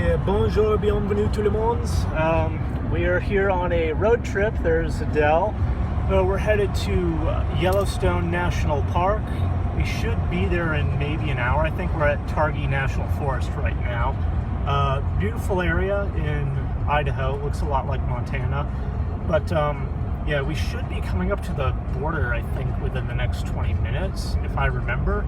Yeah, bonjour, bienvenue tout le monde. We are here on a road trip. There's Adele. We're headed to Yellowstone National Park. We should be there in maybe an hour. I think we're at Targhee National Forest right now. Beautiful area in Idaho. Looks a lot like Montana. But yeah, we should be coming up to the border, I think, within the next 20 minutes, if I remember.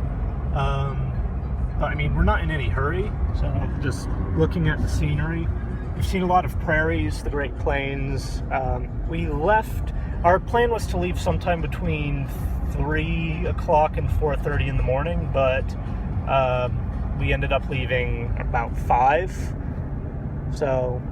But I mean, we're not in any hurry, so just looking at the scenery. We've seen a lot of prairies, the Great Plains. We left, our plan was to leave sometime between 3 o'clock and 4:30 in the morning, but we ended up leaving about 5. So,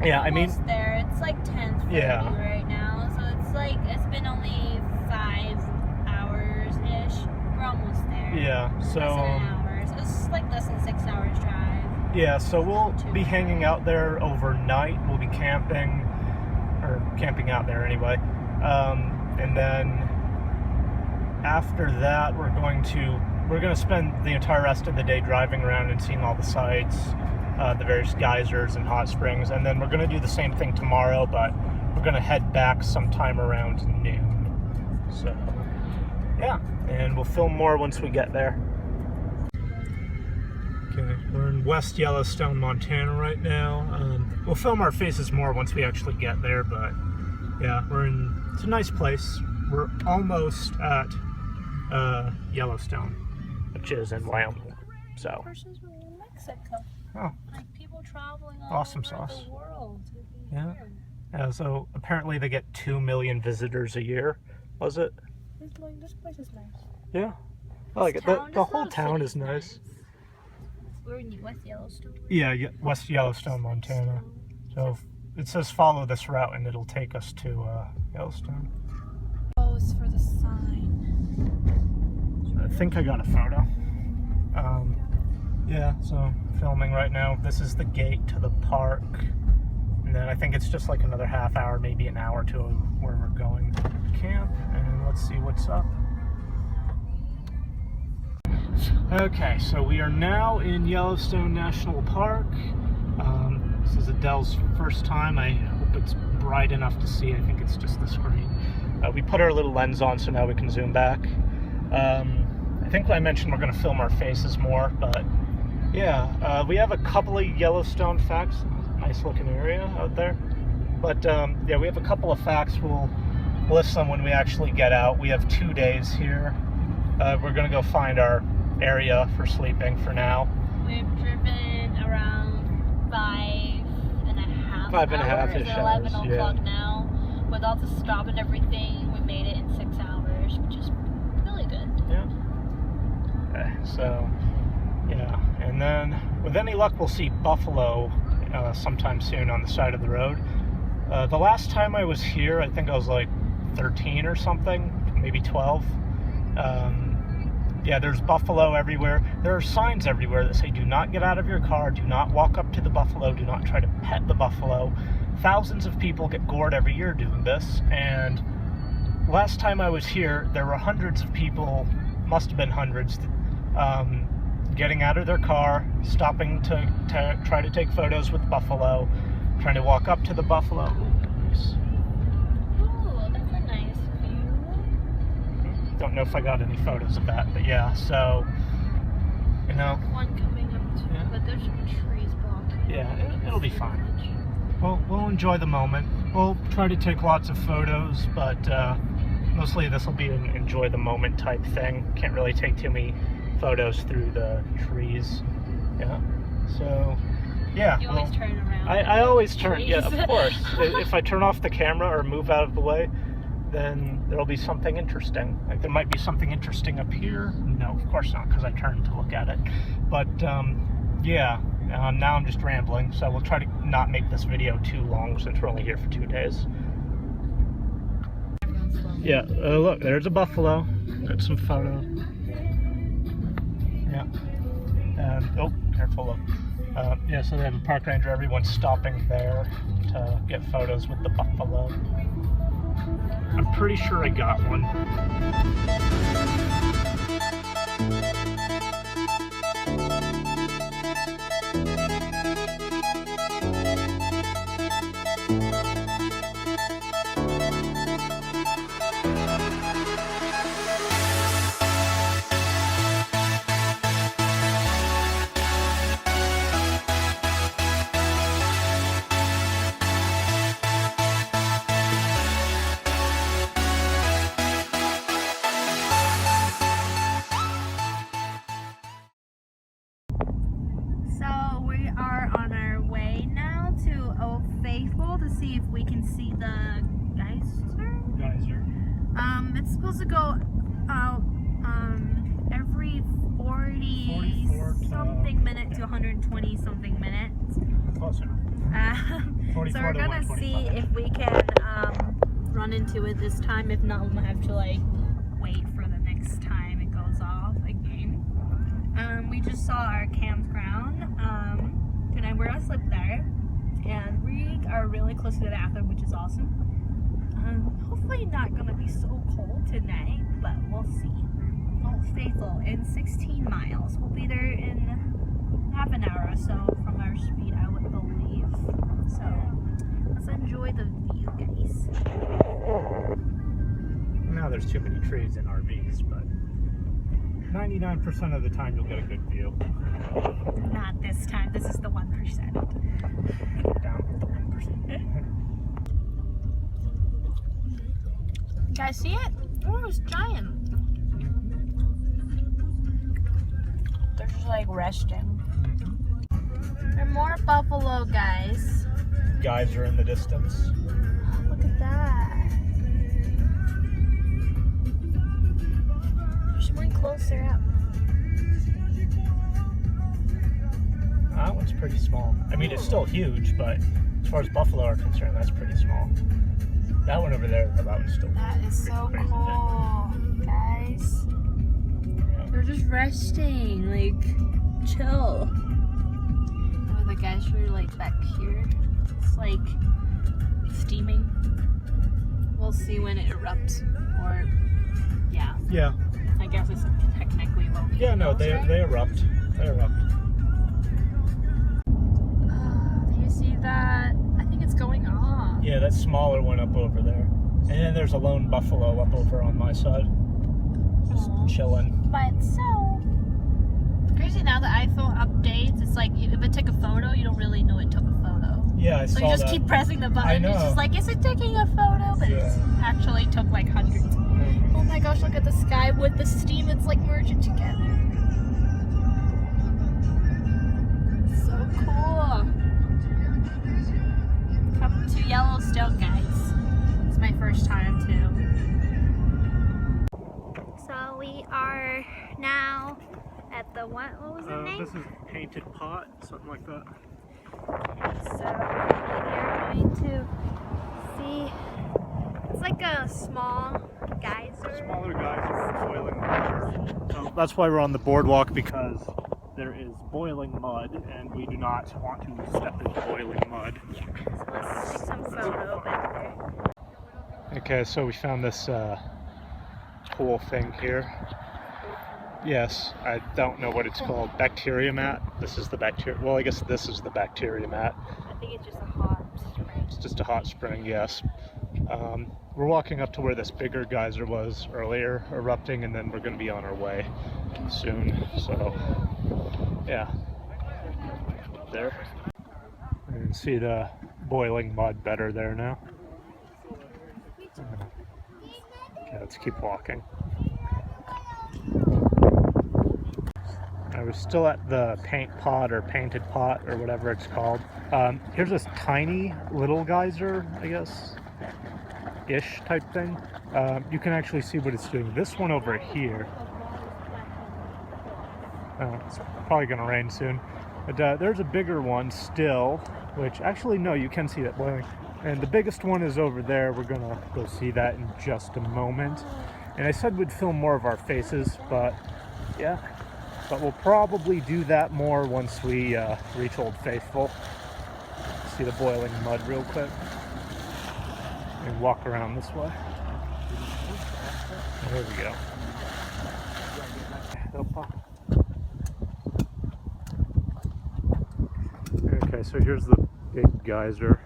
yeah, I mean... Almost there. It's like 10:30 right now, so it's like, it's been only 5 hours-ish. We're almost there. Yeah, so... Less than an hour. It's like less than 6 hours drive. Yeah, so we'll be hanging out there overnight. We'll be camping out there anyway. And then after that, we're going to spend the entire rest of the day driving around and seeing all the sites, the various geysers and hot springs. And then we're going to do the same thing tomorrow, but we're going to head back sometime around noon. So, yeah, and we'll film more once we get there. Okay, we're in West Yellowstone, Montana right now. We'll film our faces more once we actually get there, but yeah, it's a nice place. We're almost at Yellowstone, which is in Wyoming. So. Persons from New Mexico. Oh. Like people traveling all Awesome over sauce. the world to be Yeah. here. Yeah, so apparently they get 2 million visitors a year, was it? This place is nice. Yeah. I like it. The whole town is nice. We're in West Yellowstone. Yeah, West Yellowstone, Montana. So it says follow this route and it'll take us to Yellowstone. Oh, it's for the sign. So I think I got a photo. Yeah, so filming right now. This is the gate to the park. And then I think it's just like another half hour, maybe an hour to where we're going to camp. And let's see what's up. Okay, so we are now in Yellowstone National Park. This is Adele's first time. I hope it's bright enough to see. I think it's just the screen. We put our little lens on, so now we can zoom back. I think I mentioned we're going to film our faces more, but yeah, we have a couple of Yellowstone facts. Nice looking area out there. But yeah, we have a couple of facts. We'll list them when we actually get out. We have 2 days here. We're going to go find our area for sleeping for now. We've driven around 5.5 5.5 It's 11 o'clock now. With all the stop and everything, we made it in 6 hours, which is really good. Yeah. Okay, so yeah, and then with any luck, we'll see buffalo sometime soon on the side of the road. The last time I was here, I think I was like 13 or something, maybe 12. Yeah, there's buffalo everywhere. There are signs everywhere that say, do not get out of your car, do not walk up to the buffalo, do not try to pet the buffalo. Thousands of people get gored every year doing this, and last time I was here, there were hundreds of people, must have been hundreds, getting out of their car, stopping to try to take photos with buffalo, trying to walk up to the buffalo. Ooh, nice. Ooh, that's a nice view. Don't know if I got any photos of that, but yeah, so, you know. One coming up too, Yeah. but there's some trees blocking. Yeah, it'll be fine. We'll enjoy the moment. We'll try to take lots of photos, but mostly this will be an enjoy the moment type thing. Can't really take too many photos through the trees. Yeah, so yeah. You always turn around. I always turn, trees. yeah, of course. If I turn off the camera or move out of the way, then there'll be something interesting. Like there might be something interesting up here. No, of course not, because I turned to look at it. But yeah, now I'm just rambling, so we'll try to not make this video too long since we're only here for 2 days. Yeah, look, there's a buffalo. Got some photo. Yeah. And, oh, careful, look. Yeah, so they have a park ranger. Everyone's stopping there to get photos with the buffalo. I'm pretty sure I got one. are on our way now to Old Faithful to see if we can see the geyser. It's supposed to go out every 40 something minute to 120 something minutes. Closer. So we're gonna see if we can run into it this time. If not, we'll have to like wait for the next time it goes off again. We just saw our campground tonight. We're gonna sleep there, and we are really close to the bathroom, which is awesome. Hopefully not gonna be so cold tonight, but we'll see. Old Faithful in 16 miles. We'll be there in half an hour or so from our speed, I would believe. So let's enjoy the view, guys. Now there's too many trees in RVs, but 99% of the time you'll get a good view. Not this time. This is the 1%. Down with the 1%. You guys see it? Oh, it's giant. They're just like resting. There are more buffalo, guys. Geyser in the distance. Look at that. There's one closer up. That one's pretty small. I mean, it's still huge, but as far as buffalo are concerned, that's pretty small. That one over there, that one's still. That is so crazy cool, guys. They're just resting, like, chill. Oh, the guys are like back here. It's like steaming. We'll see when it erupts, or yeah. Yeah. I guess it's technically volcanoes. Yeah, no, they erupt. They erupt. Do you see that? I think it's going off. Yeah, that smaller one up over there. And then there's a lone buffalo up over on my side. Just chilling. By itself. Crazy now, the iPhone updates, it's like if it took a photo, you don't really know it took a photo. Yeah, I saw that. So you just keep pressing the button. I know. It's just like, is it taking a photo? But it actually took like hundreds. Oh my gosh, look at the sky with the steam. It's like merging together. So cool. Come to Yellowstone, guys. It's my first time too. So we are now at the what was the name? This is Painted Pot, something like that. So we are going to see. It's like a small geyser. Smaller geyser, boiling water. So that's why we're on the boardwalk, because there is boiling mud, and we do not want to step into boiling mud. Yeah. So let's take some photo back there. Okay, so we found this cool thing here. Yes, I don't know what it's called. Bacteria mat. This is the bacteria. Well, I guess this is the bacteria mat. I think it's just a hot spring. It's just a hot spring, yes. We're walking up to where this bigger geyser was earlier, erupting, and then we're going to be on our way soon. So, yeah. There. You can see the boiling mud better there now. Okay, let's keep walking. I was still at the paint pot or painted pot or whatever it's called. Here's this tiny little geyser, I guess, ish type thing. You can actually see what it's doing. This one over here, it's probably gonna rain soon. But there's a bigger one still, which actually no, you can see that boiling. And the biggest one is over there. We're gonna go see that in just a moment. And I said we'd film more of our faces, but yeah. But we'll probably do that more once we reach Old Faithful. See the boiling mud real quick. And walk around this way. There we go. Okay, so here's the big geyser.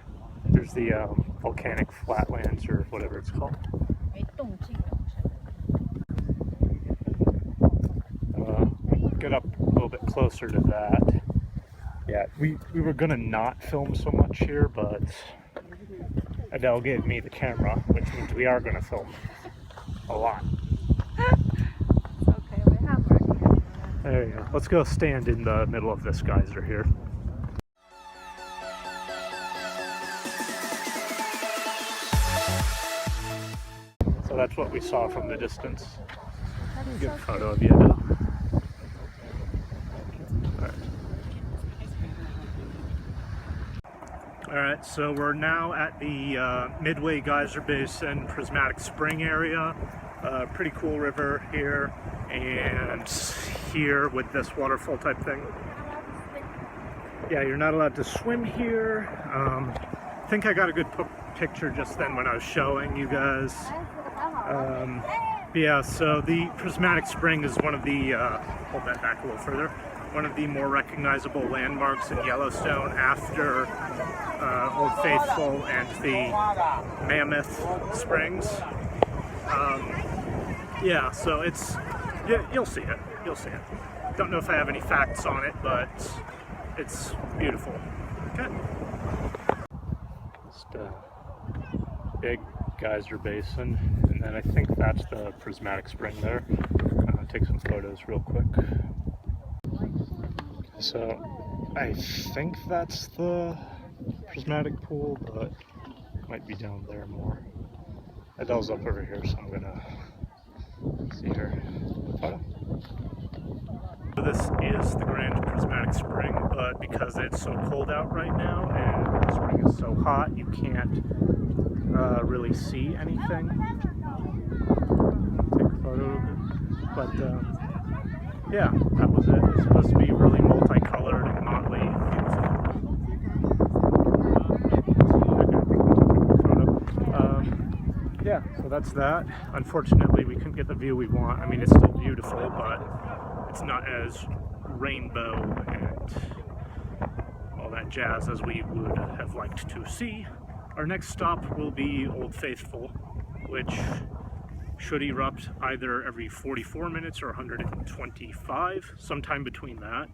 Here's the volcanic flatlands, or whatever it's called. Get up a little bit closer to that. Yeah, we were gonna not film so much here, but Adele gave me the camera, which means we are gonna film a lot. It's okay, we have our camera. There you go. Let's go stand in the middle of this geyser here. that's what we saw from the distance. That's Good so photo of you, Adele. Alright, so we're now at the Midway Geyser Basin Prismatic Spring area. Pretty cool river here, and here with this waterfall type thing. Yeah, you're not allowed to swim here. I think I got a good picture just then when I was showing you guys. Yeah, so the Prismatic Spring is one of the, hold that back a little further, one of the more recognizable landmarks in Yellowstone after Old Faithful and the Mammoth Springs. Yeah, so it's, you'll see it, you'll see it. Don't know if I have any facts on it, but it's beautiful. Okay. Just a big geyser basin, and then I think that's the Prismatic Spring there. Take some photos real quick. So I think that's the Prismatic Pool, but it might be down there more. Adele's up over here, so I'm gonna see her photo. This is the Grand Prismatic Spring, but because it's so cold out right now and the spring is so hot, you can't really see anything. Take a photo of it. But yeah, that was it. It's supposed to be really multicolored and motley. Yeah, so that's that. Unfortunately, we couldn't get the view we want. I mean, it's still beautiful, but it's not as rainbow and all that jazz as we would have liked to see. Our next stop will be Old Faithful, which should erupt either every 44 minutes or 125, sometime between that.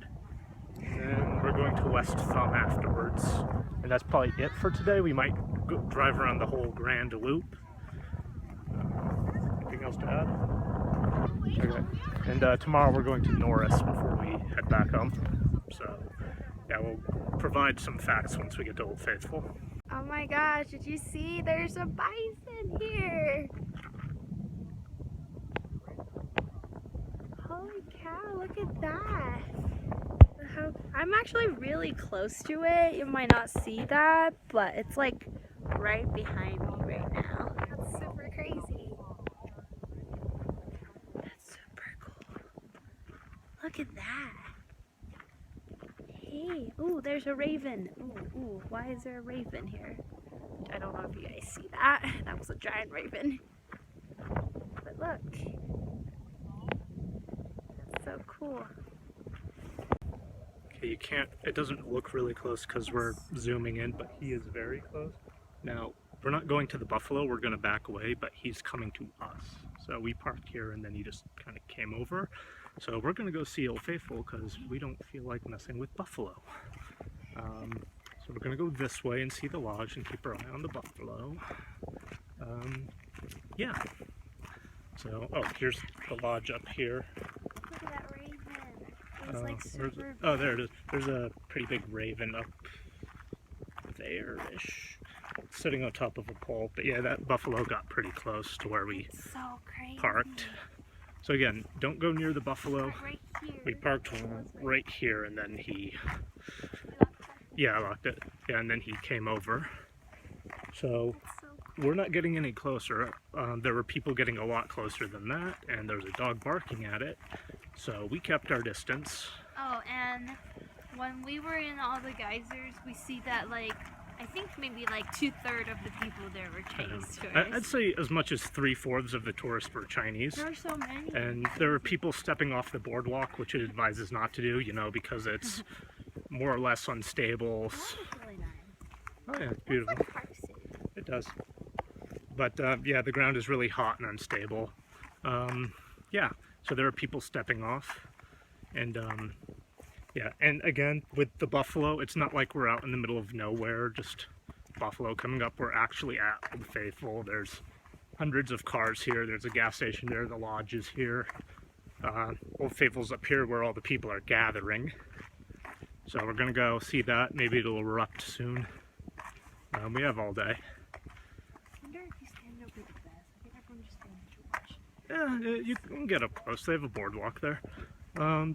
And then we're going to West Thumb afterwards. And that's probably it for today. We might drive around the whole Grand Loop. Anything else to add? Okay. And tomorrow we're going to Norris before we head back home. So yeah, we'll provide some facts once we get to Old Faithful. Oh my gosh, did you see? There's a bison here. Holy cow, look at that. I'm actually really close to it. You might not see that, but it's like right behind me right now. That's super crazy. That's super cool. Look at that. Hey, ooh, there's a raven. Ooh, why is there a raven here? I don't know if you guys see that. That was a giant raven. But look. That's so cool. Okay, you can't, it doesn't look really close because we're zooming in, but he is very close. Now, we're not going to the buffalo, we're going to back away, but he's coming to us. So we parked here and then he just kind of came over. So we're going to go see Old Faithful because we don't feel like messing with buffalo. So we're going to go this way and see the lodge and keep our eye on the buffalo. Yeah. So, oh, here's the lodge up here. Look at that raven. It's like super oh, there it is. There's a pretty big raven up there-ish, sitting on top of a pole. But yeah, that buffalo got pretty close to where we parked. So again, don't go near the buffalo. Right here. We parked right here, and then he, yeah, I locked it. Yeah, and then he came over. So we're not getting any closer. There were people getting a lot closer than that, and there's a dog barking at it. So we kept our distance. Oh, and when we were in all the geysers, we see that like, I think maybe like 2/3 of the people there were Chinese tourists. I'd say as much as 3/4 of the tourists were Chinese. There are so many. And there were people stepping off the boardwalk, which it advises not to do, you know, because it's more or less unstable. That was really nice. Oh yeah, it's beautiful. It's like Park City. It does. But yeah, the ground is really hot and unstable. Yeah, so there are people stepping off. And yeah, and again, with the buffalo, it's not like we're out in the middle of nowhere, just buffalo coming up. We're actually at Old Faithful. There's hundreds of cars here. There's a gas station there. The lodge is here. Old Faithful's up here where all the people are gathering. So we're going to go see that. Maybe it'll erupt soon. We have all day. I wonder if you stand over the best. I think everyone just stands You can get up close. They have a boardwalk there.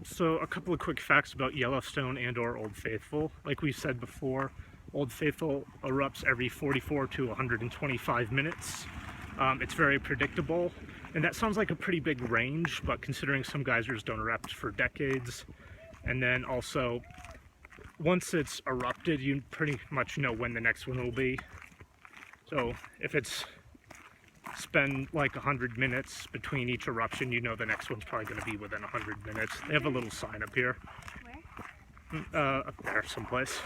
So a couple of quick facts about Yellowstone and or Old Faithful. Like we said before, Old Faithful erupts every 44 to 125 minutes. It's very predictable, and that sounds like a pretty big range, but considering some geysers don't erupt for decades, and then also once it's erupted, you pretty much know when the next one will be. So if it's spend like 100 minutes between each eruption, you know the next one's probably going to be within 100 minutes. They have a little sign up here. Where? Up there someplace.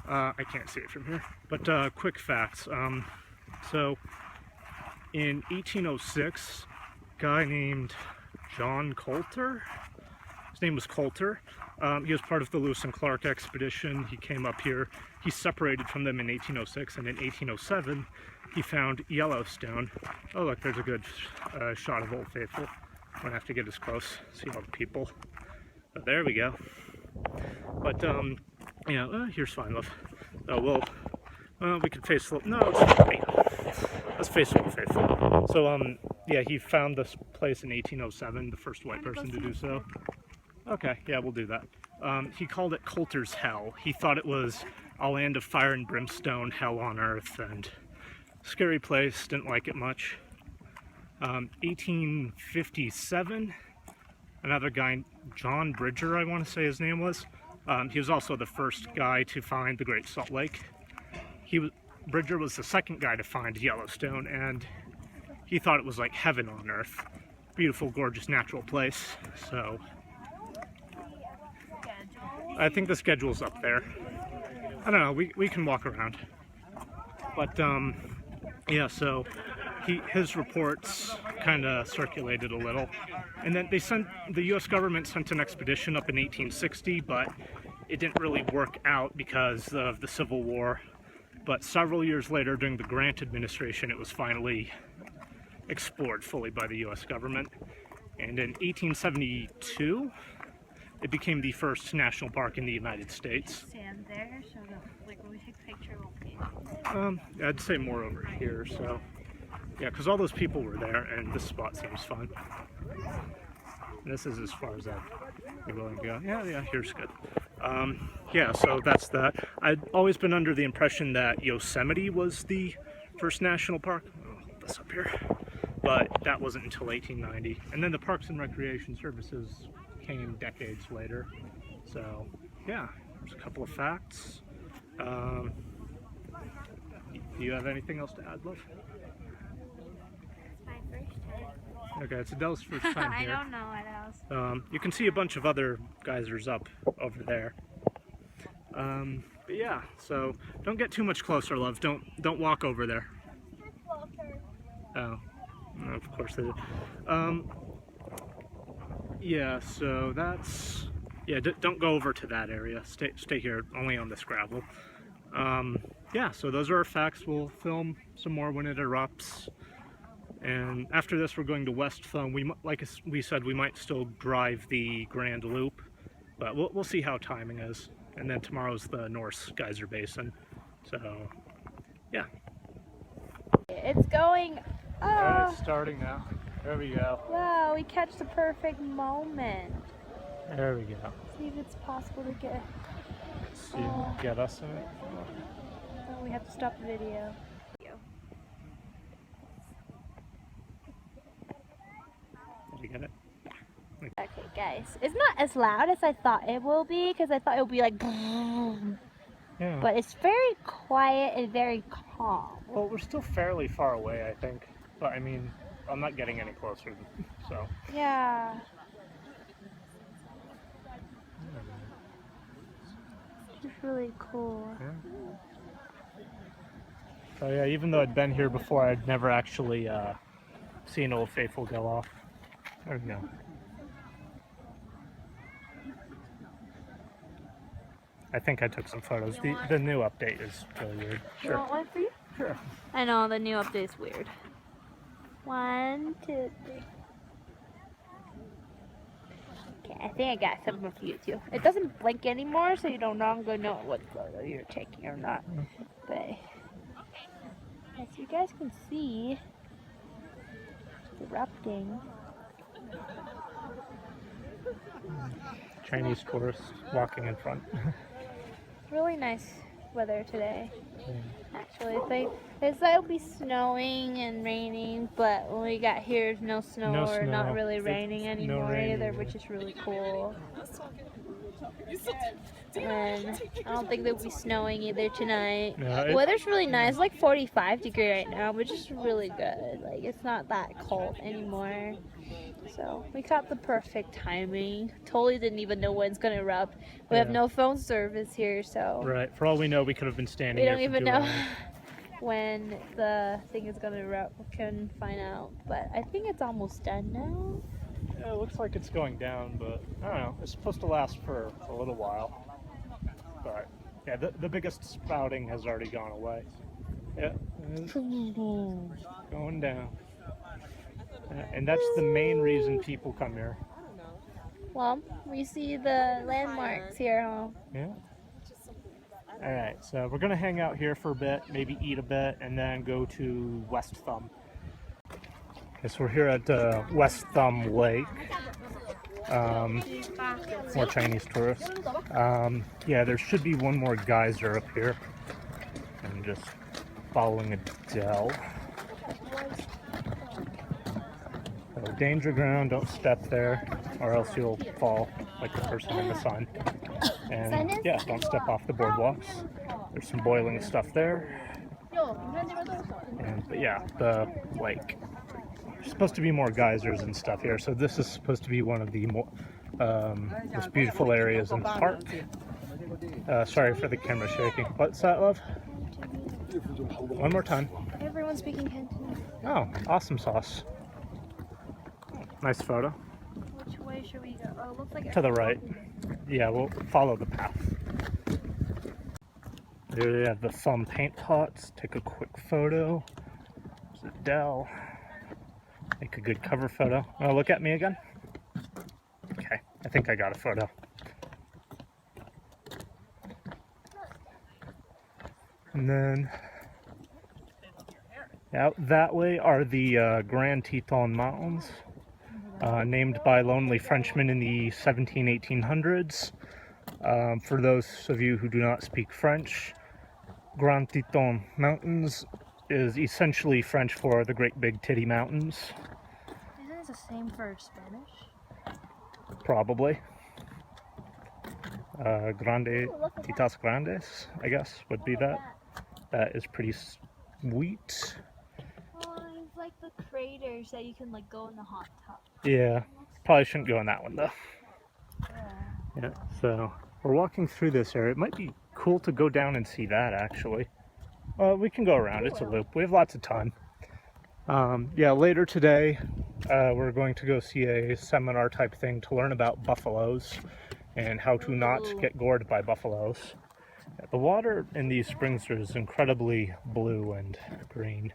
I can't see it from here. But quick facts. So in 1806, a guy named John Coulter, his name was Coulter. He was part of the Lewis and Clark expedition. He came up here. He separated from them in 1806, and in 1807 he found Yellowstone. Oh look, there's a good shot of Old Faithful. I'm gonna have to get as close, see all the people. But there we go. But yeah, here's fine, love. Oh, we could face. No, let's face Old Faithful. So yeah, he found this place in 1807, the first white person to do so. Okay, yeah, we'll do that. He called it Coulter's Hell. He thought it was a land of fire and brimstone, hell on earth, and scary place, didn't like it much. 1857, another guy, John Bridger, I want to say his name was. He was also the first guy to find the Great Salt Lake. Bridger was the second guy to find Yellowstone, and he thought it was like heaven on earth. Beautiful, gorgeous, natural place. So I think the schedule's up there. I don't know, we can walk around. But yeah, so his reports kind of circulated a little. And then the US government sent an expedition up in 1860, but it didn't really work out because of the Civil War. But several years later, during the Grant administration, it was finally explored fully by the US government. And in 1872, it became the first national park in the United States. Stand there, so like when we take a picture, we'll be. I'd say more over here, so yeah, because all those people were there, and this spot seems fun. And this is as far as I'd be willing to go. Yeah, here's good. Yeah, so that's that. I'd always been under the impression that Yosemite was the first national park. I'll hold this up here. But that wasn't until 1890. And then the Parks and Recreation Services came decades later. So yeah, there's a couple of facts. Do you have anything else to add, love? It's my first time. Okay, it's Adele's first time I here. don't know what else. You can see a bunch of other geysers up over there. But yeah, so don't get too much closer, love. Don't walk over there. Oh, of course they did. Yeah, so that's, yeah, don't go over to that area. Stay here, only on this gravel. Yeah, so those are our facts. We'll film some more when it erupts. And after this, we're going to West Thumb. Like we said, we might still drive the Grand Loop, but we'll see how timing is. And then tomorrow's the Norse Geyser Basin. So, yeah. It's going. Oh. It's starting now. There we go. Wow, we catch the perfect moment. There we go. See if it's possible to get. See, get us in it. Oh, we have to stop the video. Did you get it? Okay, guys, it's not as loud as I thought it will be, because I thought it would be like boom. Yeah. But it's very quiet and very calm. Well, we're still fairly far away, I think. But I mean, I'm not getting any closer, so. Yeah. It's really cool. Yeah. So yeah, even though I'd been here before, I'd never actually seen Old Faithful go off. There we go. I think I took some photos. The new update is really weird. You want one for you? Sure. I know, the new update's weird. 1, 2, 3. Okay, I think I got something for you too. It doesn't blink anymore, so you don't longer know what photo you're taking or not. But as you guys can see, erupting. Chinese tourists walking in front. It's really nice weather today. Actually, it's like it'll be snowing and raining, but when we got here, there's no snow No or not snow. really raining anymore rain either, either. which is really cool. And I don't think there'll be snowing either tonight. No, The weather's really nice. It's like 45-degree right now, which is really good. Like, it's not that cold anymore. So we got the perfect timing. Totally didn't even know when it's gonna erupt. We have Yeah. no phone service here, so Right. For all we know, we could have been standing we here don't for even 2 know hours. when the thing is gonna erupt. We can find out, but I think it's almost done now. Yeah, it looks like it's going down, but I don't know. It's supposed to last for a little while. But yeah, the biggest spouting has already gone away. Yeah, it's going down. And that's the main reason people come here. Well, we see the landmarks here, huh? Yeah. All right, so we're gonna hang out here for a bit, maybe eat a bit, and then go to West Thumb. Okay, so we're here at West Thumb Lake. More Chinese tourists. Yeah, there should be one more geyser up here. I'm just following Adele. So danger ground, don't step there, or else you'll fall like the person in the sun. And yeah, don't step off the boardwalks. There's some boiling stuff there. But yeah, the lake. There's supposed to be more geysers and stuff here, so this is supposed to be one of the most beautiful areas in the park. Sorry for the camera shaking. What's that, love? One more time. Everyone's speaking Cantonese. Oh, awesome sauce. Nice photo. Which way should we go? Oh, it looks like To the right. Yeah, we'll follow the path. There they have the Thumb paint pots. Take a quick photo. There's Adele. Make a good cover photo. Oh, look at me again. Okay, I think I got a photo. And then out that way are the Grand Teton Mountains, named by lonely Frenchmen in the 1800s. For those of you who do not speak French, Grand Teton Mountains is essentially French for the Great Big Titty Mountains. Isn't it the same for Spanish? Probably. Grande Titas Grandes, I guess, would be that. That is pretty sweet. Oh, it's like the craters that you can like go in the hot tub. Yeah, probably shouldn't go in that one though. Yeah, so we're walking through this area. It might be cool to go down and see that actually. We can go around, it's a loop. We have lots of time. Yeah, later today we're going to go see a seminar type thing to learn about buffaloes and how to not get gored by buffaloes. The water in these springs is incredibly blue and green.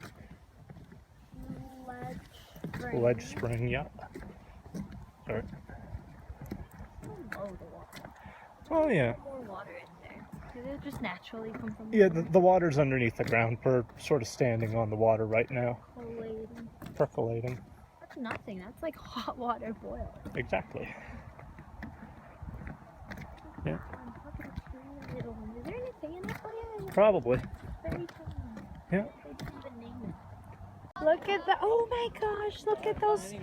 Ledge spring, yeah. Sorry. Oh yeah. More water in there. Did it just naturally come from Yeah, the water's underneath the ground. We're sort of standing on the water right now. Percolating. That's nothing. That's like hot water boiling. Exactly. Yeah. Is there anything in it? Oh, yeah. Probably. Very tiny. Yeah. They didn't even name it. Look at that. Oh my gosh. Look at those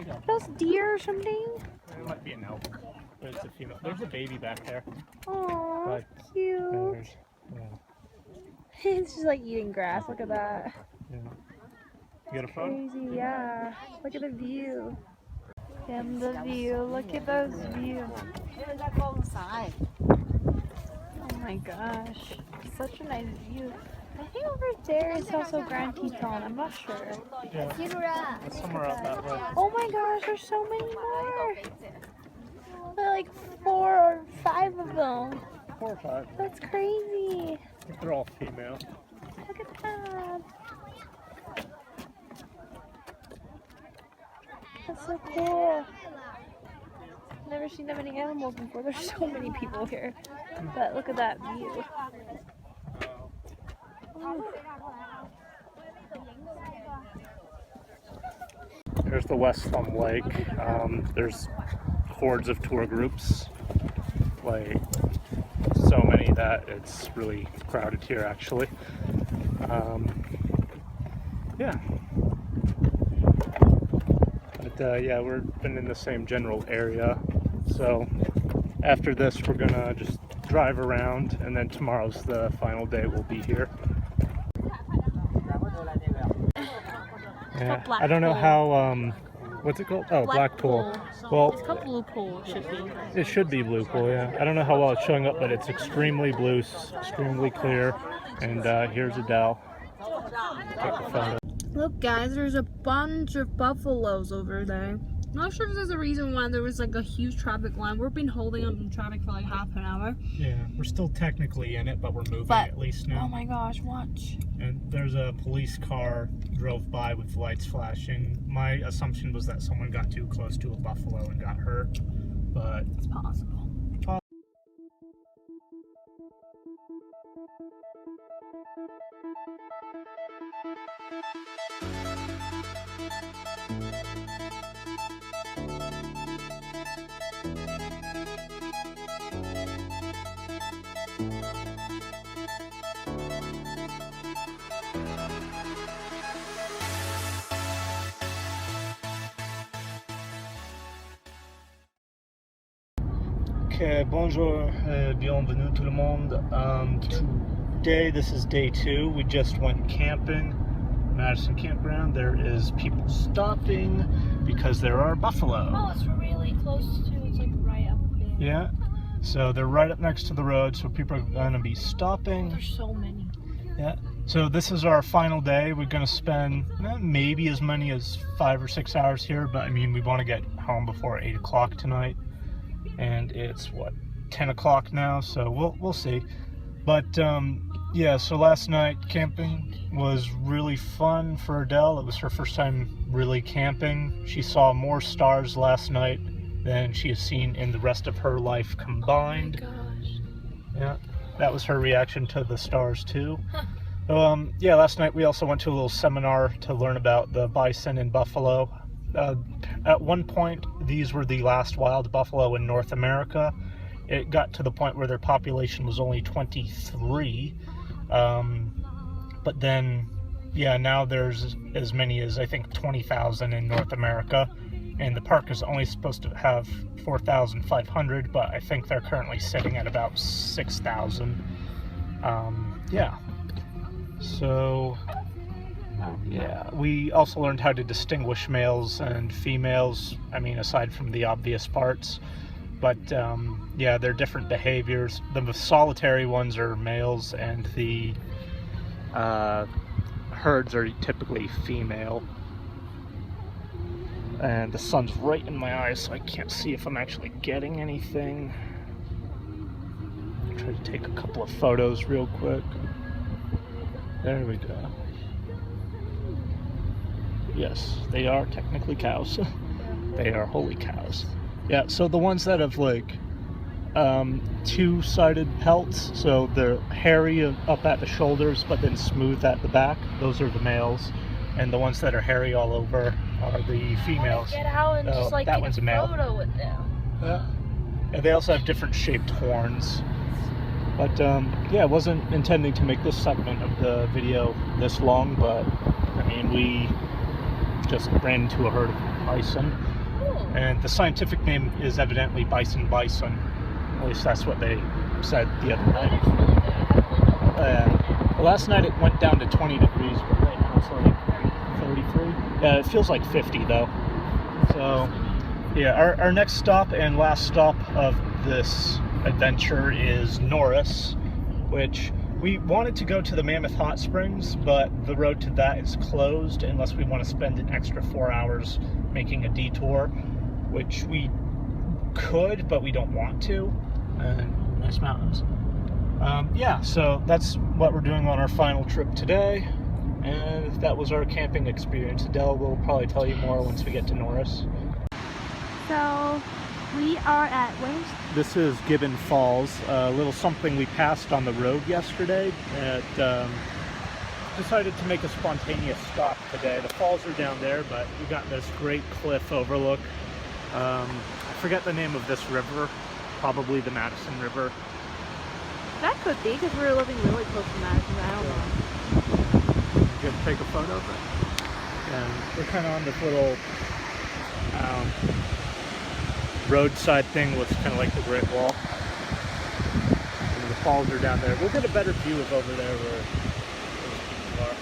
deer or something. It might be an elk. There's a female. There's a baby back there. Oh, But cute. yeah. It's just like eating grass. Look at that. Yeah. You got a phone? Crazy, yeah. Look at the view. And the view. Look at those views. Oh my gosh. Such a nice view. I think over there is also Grand Teton. I'm not sure. Yeah. It's somewhere out that way. Oh my gosh, there's so many more. There are like 4 or 5 of them. 4 or 5. That's crazy. I think they're all female. Look at that. That's so cool. Never seen that many animals before. There's so many people here. But look at that view. Ooh. There's the West Thumb Lake. There's hordes of tour groups, like so many that it's really crowded here actually. Yeah. But yeah, we've been in the same general area. So after this, we're gonna just drive around, and then tomorrow's the final day we'll be here. Yeah, I don't know how, what's it called? Oh, Blackpool. Well, it's called Blue Pool, it should be. It should be Blue Pool, yeah. I don't know how well it's showing up, but it's extremely blue, extremely clear. And here's Adele. Take a photo. Look guys, there's a bunch of buffaloes over there. Not sure if there's a reason why there was like a huge traffic line. We've been holding up in traffic for like half an hour. Yeah, we're still technically in it, but we're moving at least now. Oh my gosh, watch. And there's a police car drove by with lights flashing. My assumption was that someone got too close to a buffalo and got hurt, but it's possible. Okay, bonjour, bienvenue tout le monde. Today, this is day 2. We just went camping, Madison Campground. There is people stopping because there are buffalo. Oh, it's really close to, it's like right up there. Yeah, so they're right up next to the road, so people are gonna be stopping. There's so many. Yeah, so this is our final day. We're gonna spend maybe as many as 5 or 6 hours here, but I mean, we wanna get home before 8 o'clock tonight. And it's what, 10 o'clock now, so we'll see. But yeah, so last night camping was really fun for Adele. It was her first time really camping. She saw more stars last night than she has seen in the rest of her life combined. Oh my gosh. Yeah, that was her reaction to the stars too. Yeah, last night we also went to a little seminar to learn about the bison and buffalo. At one point, these were the last wild buffalo in North America. It got to the point where their population was only 23. But then, yeah, now there's as many as, I think, 20,000 in North America. And the park is only supposed to have 4,500, but I think they're currently sitting at about 6,000. Yeah. So... yeah, we also learned how to distinguish males and females, I mean, aside from the obvious parts. But, yeah, they're different behaviors. The solitary ones are males, and the herds are typically female. And the sun's right in my eyes, so I can't see if I'm actually getting anything. I'll try to take a couple of photos real quick. There we go. Yes, they are technically cows. They are holy cows. Yeah, so the ones that have like two-sided pelts, so they're hairy up at the shoulders but then smooth at the back, those are the males. And the ones that are hairy all over are the females. Get out and just like that get one's a a male. photo with them. Yeah. And they also have different shaped horns. But yeah, I wasn't intending to make this segment of the video this long, but I mean, we just ran into a herd of bison. Cool. And the scientific name is evidently bison. At least that's what they said the other night. Last night it went down to 20 degrees, but right now it's like 33. Yeah, it feels like 50 though. So yeah, our next stop and last stop of this adventure is Norris, which we wanted to go to the Mammoth Hot Springs, but the road to that is closed unless we want to spend an extra 4 hours making a detour, which we could, but we don't want to. And nice mountains. Yeah, so that's what we're doing on our final trip today, and that was our camping experience. Adele will probably tell you more once we get to Norris. So we are at where's this is Gibbon Falls, a little something we passed on the road yesterday at decided to make a spontaneous stop today. The falls are down there, but we got this great cliff overlook. I forget the name of this river, probably the Madison River. That could be, because we were living really close to Madison. I don't know. You gonna take a photo of it? And we're kind of on this little roadside thing, looks kind of like the Great Wall. And the falls are down there. We'll get a better view of over there where those people are.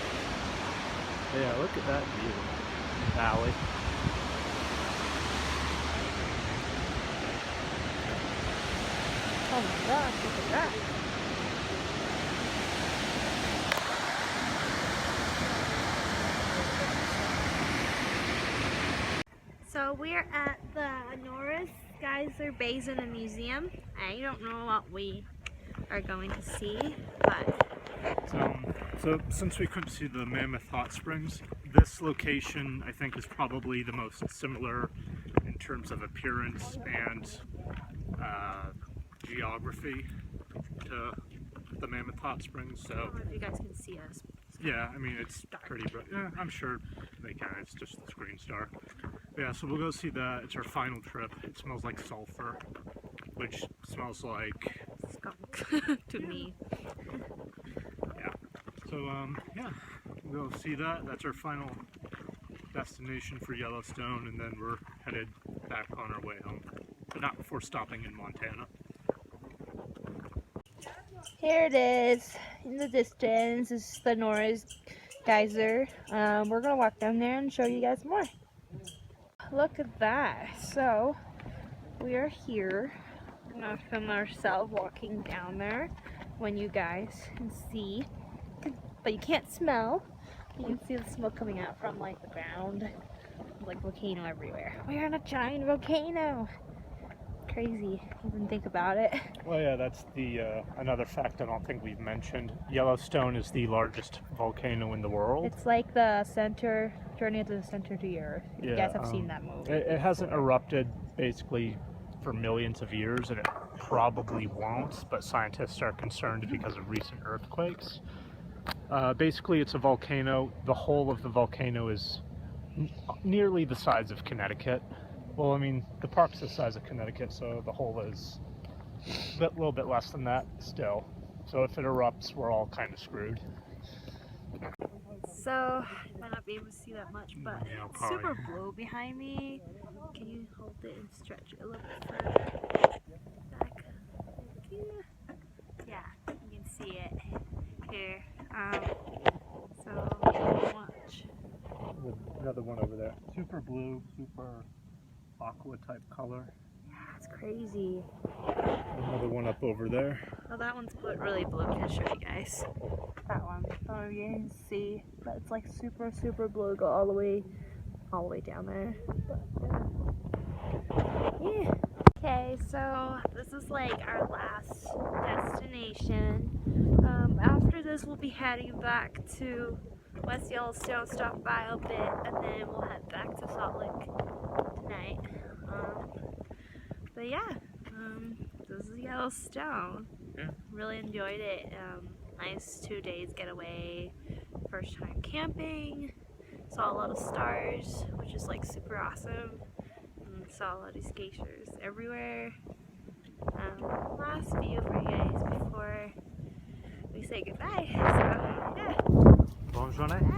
But yeah, look at that view. Valley. Oh my gosh, look at that. So we're at the Norris Geyser Basin and Museum. I don't know what we are going to see, but... So since we couldn't see the Mammoth Hot Springs, this location I think is probably the most similar in terms of appearance and geography to the Mammoth Hot Springs. So I don't know if you guys can see us. yeah, I mean it's pretty bright. Yeah, I'm sure they can. It's just the screen star. Yeah, so we'll go see that. It's our final trip. It smells like sulfur, which smells like Skunk to me. Yeah. So yeah, we'll go see that. That's our final destination for Yellowstone, and then we're headed back on our way home, but not before stopping in Montana. Here it is in the distance. This is the Norris Geyser. We're gonna walk down there and show you guys more. Look at that. So we are here. I'm gonna film ourselves walking down there when you guys can see, but you can't smell. You can see the smoke coming out from like the ground. There's like volcano everywhere. We're in a giant volcano. Crazy, even think about it. Well, yeah, that's the another fact I don't think we've mentioned. Yellowstone is the largest volcano in the world. It's like the center, journey to the center of the earth. You guys have seen that movie. It hasn't erupted basically for millions of years, and it probably won't, but scientists are concerned because of recent earthquakes. Basically, it's a volcano. The whole of the volcano is nearly the size of Connecticut. Well, I mean, the park's the size of Connecticut, so the whole is a little bit less than that still. So if it erupts, we're all kind of screwed. So, I might not be able to see that much, but Yeah, it's probably. super blue behind me. Can you hold it and stretch it a little bit further back? Thank you. Yeah, you can see it here. So, watch. Another one over there. Super blue, super aqua type color. Yeah, it's crazy. Another one up over there. Oh, that one's really blue. I'm gonna show you guys. That one. So you can see, but it's like super, super blue. Go all the way down there. But, yeah. Okay, so this is like our last destination. After this, we'll be heading back to West Yellowstone, stop by a bit, and then we'll head back to Salt Lake tonight. But yeah, this is Yellowstone. Yeah. Really enjoyed it. Nice 2 days getaway. First time camping. Saw a lot of stars, which is like super awesome. And saw a lot of glaciers everywhere. Last view for you guys before we say goodbye. So yeah. Bonne journée.